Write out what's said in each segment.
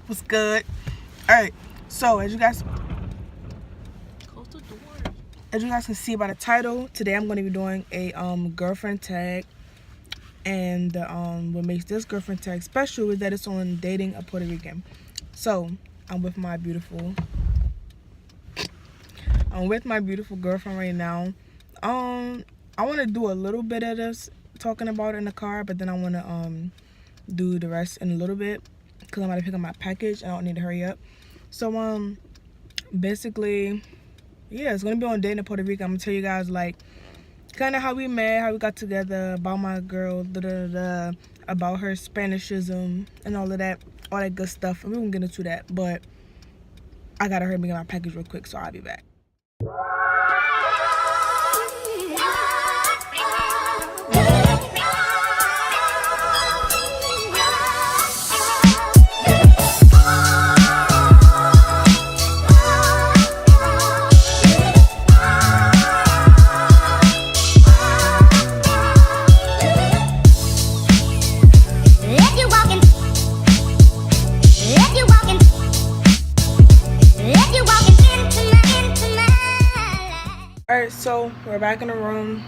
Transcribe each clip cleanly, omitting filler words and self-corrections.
What's good? Alright, so as you guys can see by the title, today I'm going to be doing a girlfriend tag. And what makes this girlfriend tag special is that it's on dating a Puerto Rican. So I'm with my beautiful girlfriend right now. I want to do a little bit of this talking about it in the car, but then I want to do the rest in a little bit because I'm about to pick up my package and I don't need to hurry up. So basically, yeah, it's gonna be on dating in Puerto Rico. I'm gonna tell you guys like kind of how we met, how we got together, about my girl, about her Spanishism and all that good stuff. And we won't get into that, but I gotta hurry and get my package real quick, so I'll be back. Alright, so we're back in the room.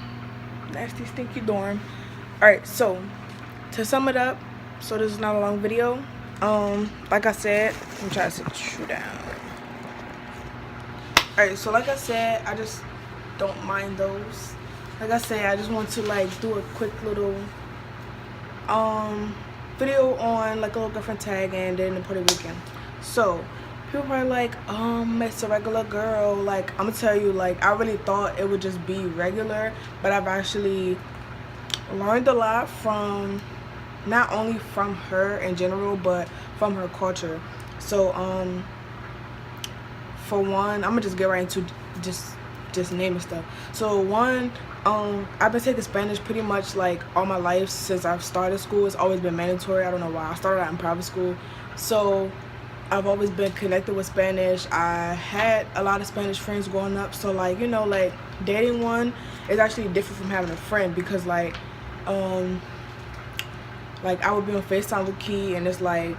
Nasty, stinky dorm. Alright, so to sum it up, so this is not a long video. Like I said, I'm trying to sit you down. Alright, so like I said, I just don't mind those. Like I said, I just want to like do a quick little video on like a little girlfriend tag and then the Puerto Rican. So people are like, it's a regular girl. Like, I'm gonna tell you, like, I really thought it would just be regular, but I've actually learned a lot from not only from her in general, but from her culture. So for one, I'm gonna just get right into just naming stuff. So one, I've been taking Spanish pretty much like all my life since I've started school. It's always been mandatory. I don't know why. I started out in private school, so I've always been connected with Spanish. I had a lot of Spanish friends growing up, so like, you know, like dating one is actually different from having a friend, because like I would be on FaceTime with Key and it's like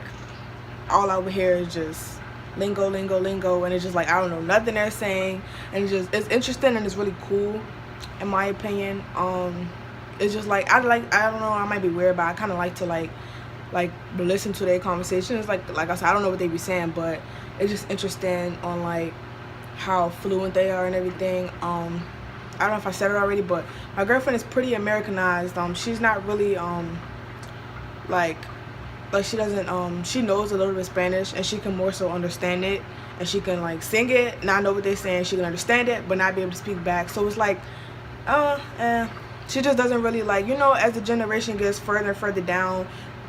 all I would hear is just lingo, and it's just like I don't know nothing they're saying, and it's interesting and it's really cool in my opinion. It's just like I don't know, I might be weird, but I kind of like to like listen to their conversations. Like I said, I don't know what they be saying, but it's just interesting on like how fluent they are and everything. I don't know if I said it already, but my girlfriend is pretty Americanized. She's not really like she doesn't she knows a little bit of Spanish and she can more so understand it, and she can like sing it, not know what they're saying, she can understand it but not be able to speak back. So it's like she just doesn't really like, you know, as the generation gets further and further down,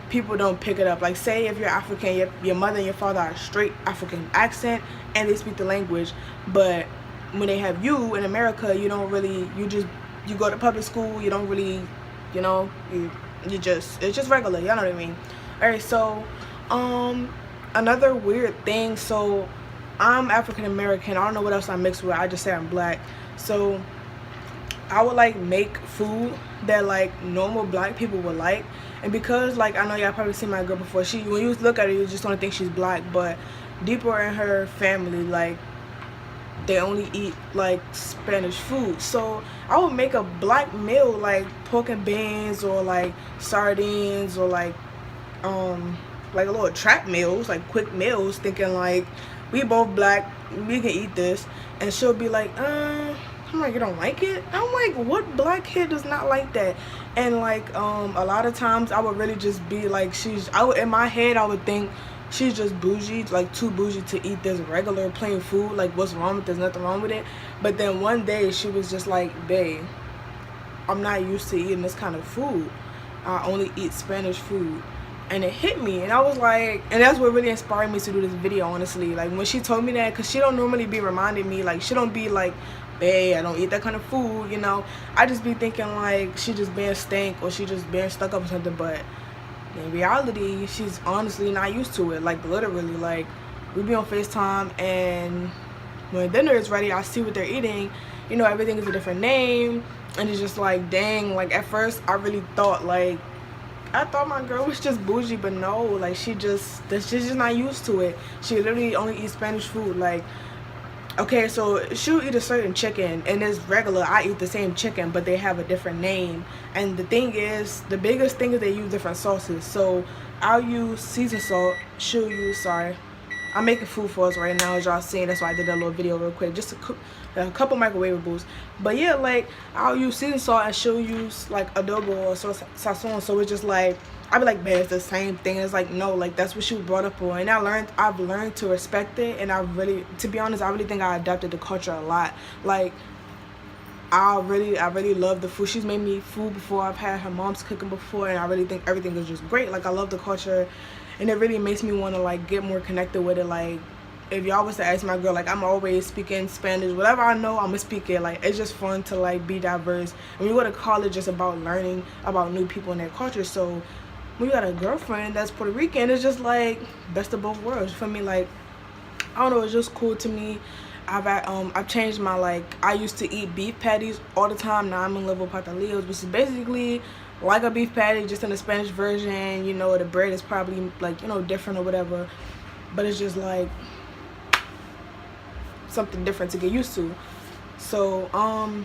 people don't pick it up. Like, say if you're African, your mother and your father are straight African accent and they speak the language, but when they have you in America, you don't really, you go to public school, you don't really, you know, it's just regular, y'all know what I mean. Alright, so another weird thing, so I'm African American, I don't know what else I mixed with, I just say I'm black. So I would like make food that like normal black people would like, and because like I know y'all probably seen my girl before, when you look at her you just don't think she's black, but deeper in her family like they only eat like Spanish food. So I would make a black meal like pork and beans or like sardines or like a little trap meals, like quick meals, thinking like we both black, we can eat this, and she'll be like I'm like, you don't like it? I'm like, what black kid does not like that? And like a lot of times I would really just be like, in my head I would think she's just bougie, like too bougie to eat this regular plain food. Like, what's wrong with this? Nothing wrong with it. But then one day she was just like, babe, I'm not used to eating this kind of food. I only eat Spanish food. And it hit me, and I was like, and that's what really inspired me to do this video, honestly. Like, when she told me that, because she don't normally be reminding me, like, she don't be like, babe, I don't eat that kind of food, you know. I just be thinking like she just being stank or she just being stuck up or something, but in reality she's honestly not used to it. Like, literally, like, we be on FaceTime, and when dinner is ready I see what they're eating, you know, everything is a different name, and it's just like, dang, like at first I really thought like I thought my girl was just bougie, but no, like she's just not used to it. She literally only eats Spanish food. Like, okay, so she'll eat a certain chicken, and it's regular. I eat the same chicken, but they have a different name. And the thing is, the biggest thing is they use different sauces. So I'll use seasoned salt. She'll use, sorry, I'm making food for us right now, as y'all seeing. That's why I did that little video real quick, just to cook a couple microwavables. But yeah, like I'll use seasoned salt, and she'll use like adobo or sazon. So it's just like, I'd be like, man, it's the same thing. It's like, no, like that's what she was brought up on. And I've learned to respect it. And to be honest, I really think I adapted the culture a lot. Like, I really love the food. She's made me food before. I've had her mom's cooking before, and I really think everything is just great. Like, I love the culture, and it really makes me want to like get more connected with it. Like, if y'all was to ask my girl, like, I'm always speaking Spanish. Whatever I know, I'm gonna speak it. Like, it's just fun to like be diverse. And we go to college just about learning about new people and their culture. So when you got a girlfriend that's Puerto Rican, it's just like best of both worlds for me. Like, I don't know, it's just cool to me. I've changed my, like, I used to eat beef patties all the time. Now I'm in love with patalillos, which is basically like a beef patty, just in the Spanish version. You know, the bread is probably like, you know, different or whatever, but it's just like something different to get used to. So I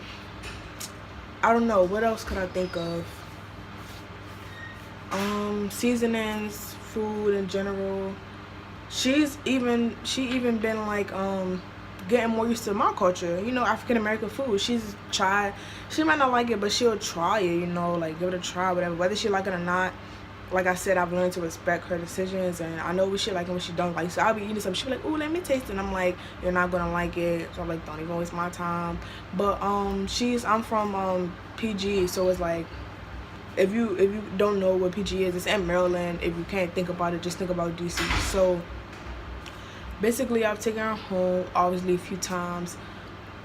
don't know, what else could I think of? Seasonings, food in general. She even been like getting more used to my culture, you know, African American food. She might not like it, but she'll try it, you know, like give it a try, whatever, whether she like it or not. Like I said, I've learned to respect her decisions, and I know what she like and what she don't like. So I'll be eating something, she'll be like, ooh, let me taste it, and I'm like, you're not gonna like it. So I'm like, don't even waste my time. But I'm from PG, so it's like, if you don't know what PG is, it's in Maryland. If you can't think about it, just think about DC. So basically, I've taken her home, obviously, a few times,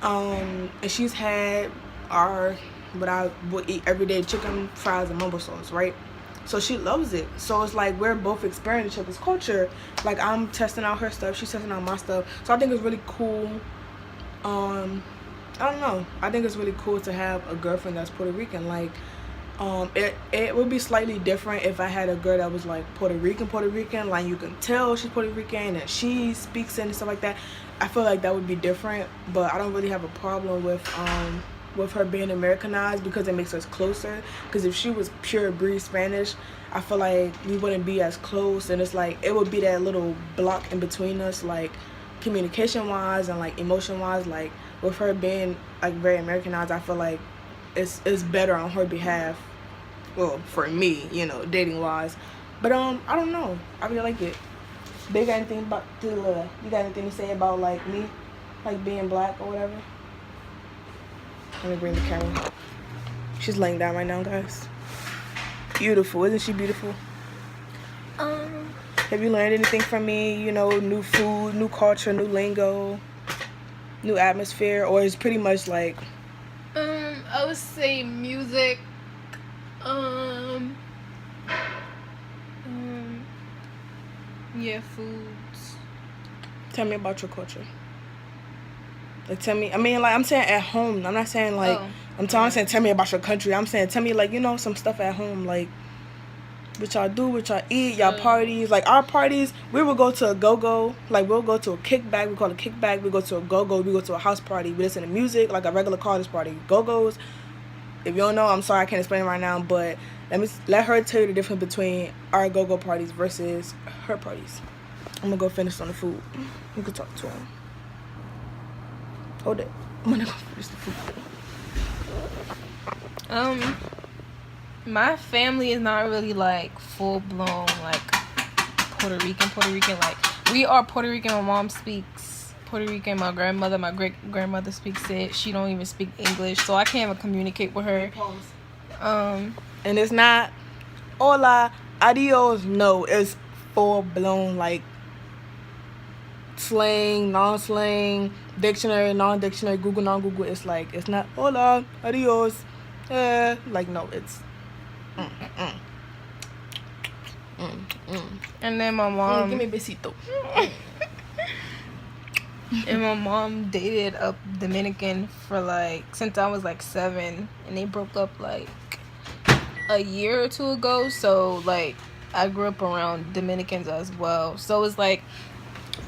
and she's had what I would eat every day, chicken, fries, and mumbo sauce, right? So she loves it. So it's like we're both experiencing each other's culture. Like, I'm testing out her stuff, she's testing out my stuff. So I think it's really cool. I don't know. I think it's really cool to have a girlfriend that's Puerto Rican. Like, it would be slightly different if I had a girl that was like Puerto Rican, like you can tell she's Puerto Rican and she speaks it and stuff like that. I feel like that would be different, but I don't really have a problem with her being Americanized, because it makes us closer. Because if she was pure breed Spanish, I feel like we wouldn't be as close, and it's like it would be that little block in between us, like communication wise and like emotion wise. Like, with her being like very Americanized, I feel like it's better on her behalf. Well, for me, you know, dating wise. But I don't know, I really like it. You got anything to say about like me, like being black or whatever? Let me bring the camera. She's laying down right now, guys. Beautiful, isn't she beautiful? Have you learned anything from me? You know, new food, new culture, new lingo, new atmosphere, or is pretty much like I would say music. Yeah, foods. Tell me about your culture. Like, tell me, I mean, like, I'm saying at home. I'm not saying, like, I'm saying tell me about your country. I'm saying tell me, like, you know, some stuff at home. Like, what y'all do, what y'all eat, y'all parties. Like, our parties, we will go to a go-go. Like, we'll go to a kickback. We call it a kickback. We go to a go-go. We go to a house party. We listen to music, like a regular college party. Go-go's, if you don't know, I'm sorry, I can't explain it right now. But let her tell you the difference between our go-go parties versus her parties. I'm going to go finish on the food. You can talk to him. Hold it. I'm gonna go finish the food. My family is not really like full blown like Puerto Rican. Like, we are Puerto Rican. My mom speaks Puerto Rican. My grandmother, my great grandmother speaks it. She don't even speak English, so I can't even communicate with her. And it's not hola, adios. No, it's full blown like slang, non-slang, dictionary, non-dictionary, Google, non-Google. It's like, it's not hola, adios. Like, no, it's And then my mom give me a besito. And my mom dated a Dominican for like since I was like 7, and they broke up like a year or two ago, so like I grew up around Dominicans as well. So it's like,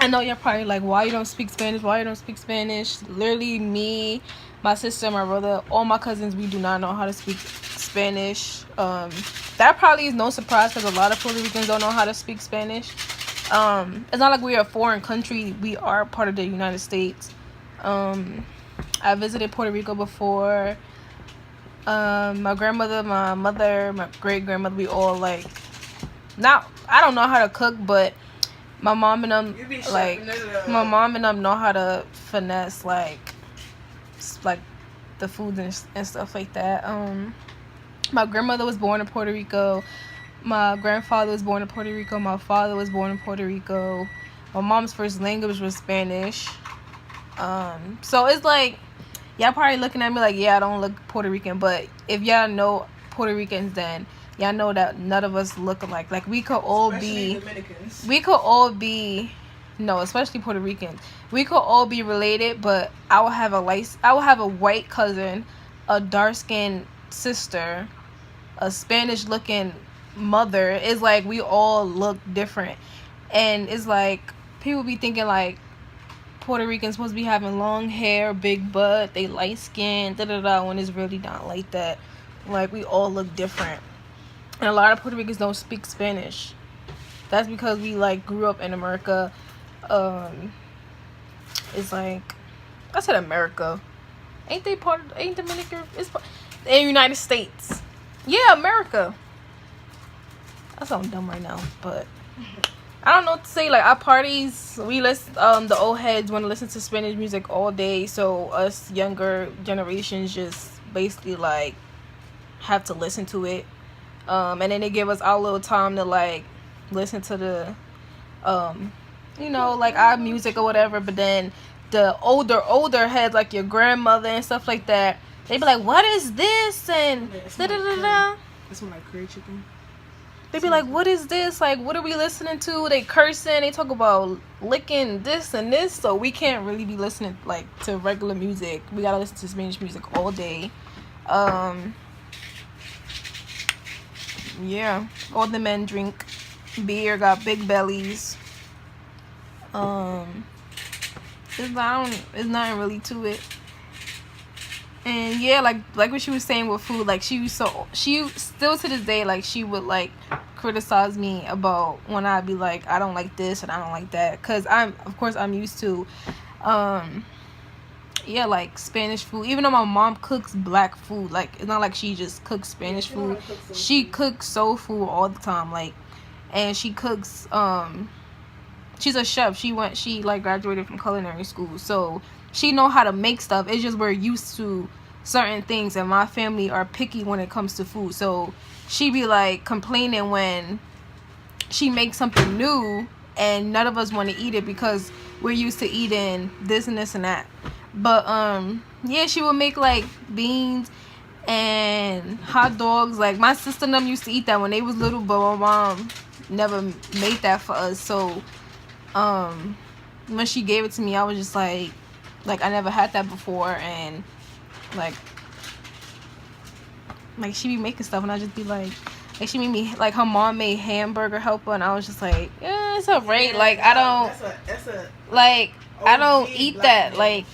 I know you're probably like, why you don't speak Spanish? Why you don't speak Spanish? Literally, me, my sister, my brother, all my cousins, we do not know how to speak Spanish. That probably is no surprise because a lot of Puerto Ricans don't know how to speak Spanish. It's not like we're a foreign country. We are part of the United States. I visited Puerto Rico before. My grandmother, my mother, my great grandmother, we all like, not, I don't know how to cook, but my mom and them, like, my mom and them know how to finesse like the foods and stuff like that. My grandmother was born in Puerto Rico. My grandfather was born in Puerto Rico. My father was born in Puerto Rico. My mom's first language was Spanish. So it's like, y'all probably looking at me like, yeah, I don't look Puerto Rican, but if y'all know Puerto Ricans, then y'all know that none of us look alike. Like, we could all be, no, especially Puerto Ricans. We could all be related, but I will have a white cousin, a dark-skinned sister, a Spanish-looking mother. It's like we all look different, and it's like people be thinking like Puerto Ricans supposed to be having long hair, big butt, they light skin, when it's really not like that. Like, we all look different. And a lot of Puerto Ricans don't speak Spanish. That's because we like grew up in America. It's like, I said America. Ain't Dominican? It's in United States. Yeah, America. That sounds dumb right now, but I don't know what to say. Like, our parties, we listen. The old heads want to listen to Spanish music all day, so us younger generations just basically like have to listen to it. And then they give us our little time to like listen to the like our music or whatever. But then the older heads, like your grandmother and stuff like that, they be like, what is this? And That's when like curry chicken. They be like, what is this? Like, what are we listening to? They cursing. They talk about licking this and this. So we can't really be listening like to regular music. We gotta listen to Spanish music all day. Yeah, all the men drink beer, got big bellies. It's not really to it. And yeah, like what she was saying with food, like she still to this day, like she would like criticize me about when I'd be like, I don't like this and I don't like that, because I'm used to like Spanish food. Even though my mom cooks black food, like it's not like she just cooks Spanish food. She cooks soul food all the time, like, and she cooks she's a chef. She like graduated from culinary school, so she know how to make stuff. It's just we're used to certain things, and my family are picky when it comes to food. So she be like complaining when she makes something new and none of us want to eat it because we're used to eating this and this and that. But yeah, she would make like beans and hot dogs. Like, my sister and them used to eat that when they was little, but my mom never made that for us. So when she gave it to me, I was just like I never had that before. And like she be making stuff and I just be like she made me, like, her mom made hamburger helper and I was just like, yeah, it's alright. Like, I don't eat that. Like,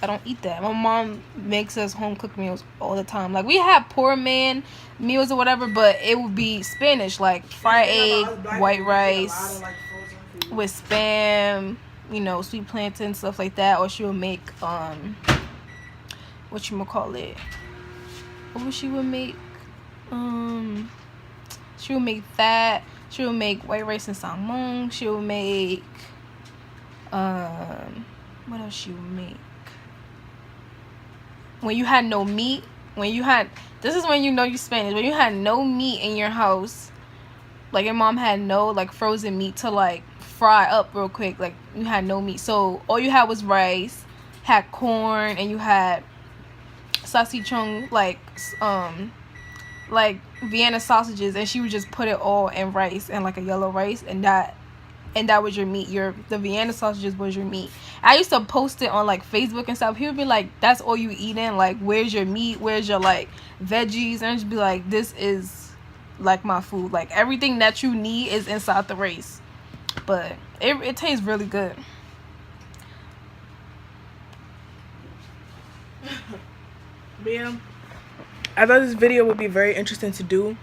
I don't eat that. My mom makes us home cooked meals all the time. Like, we have poor man meals or whatever, but it would be Spanish, like fried egg, white rice with Spam, sweet plantain, stuff like that. Or she would make what you call it? What would she would make? She would make that. She would make white rice and salmon. She would make what else she would make? When you had no meat, this is when you know you Spanish. When you had no meat in your house, like your mom had no like frozen meat to like fry up real quick. Like, you had no meat, so all you had was rice, had corn, and you had salchichon, like Vienna sausages, and she would just put it all in rice and like a yellow rice, and that and that was your meat. The Vienna sausages was your meat. I used to post it on like Facebook and stuff. People be like, "That's all you eating? Like, where's your meat? Where's your like veggies?" And I just be like, "This is like my food. Like everything that you need is inside the rice." But it tastes really good. Yeah, I thought this video would be very interesting to do,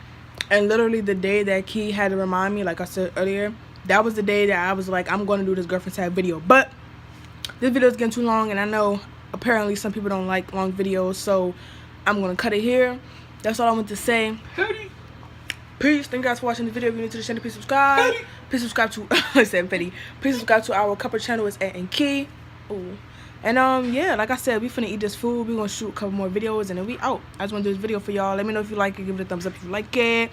and literally the day that Key had to remind me, like I said earlier, that was the day that I was like, I'm going to do this girlfriend tag video. But this video is getting too long, and I know apparently some people don't like long videos, so I'm going to cut it here. That's all I want to say. Peace. Thank you guys for watching the video. If you're new to the channel, please subscribe. Please subscribe to I said Petty. Please subscribe to our couple channel. It's Ed and Key. Ooh. And yeah, like I said, we finna eat this food. We gonna shoot a couple more videos, and then we out. I just wanna do this video for y'all. Let me know if you like it. Give it a thumbs up if you like it.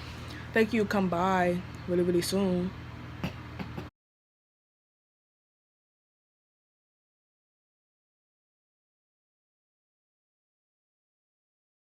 Thank you. Come by really, really soon.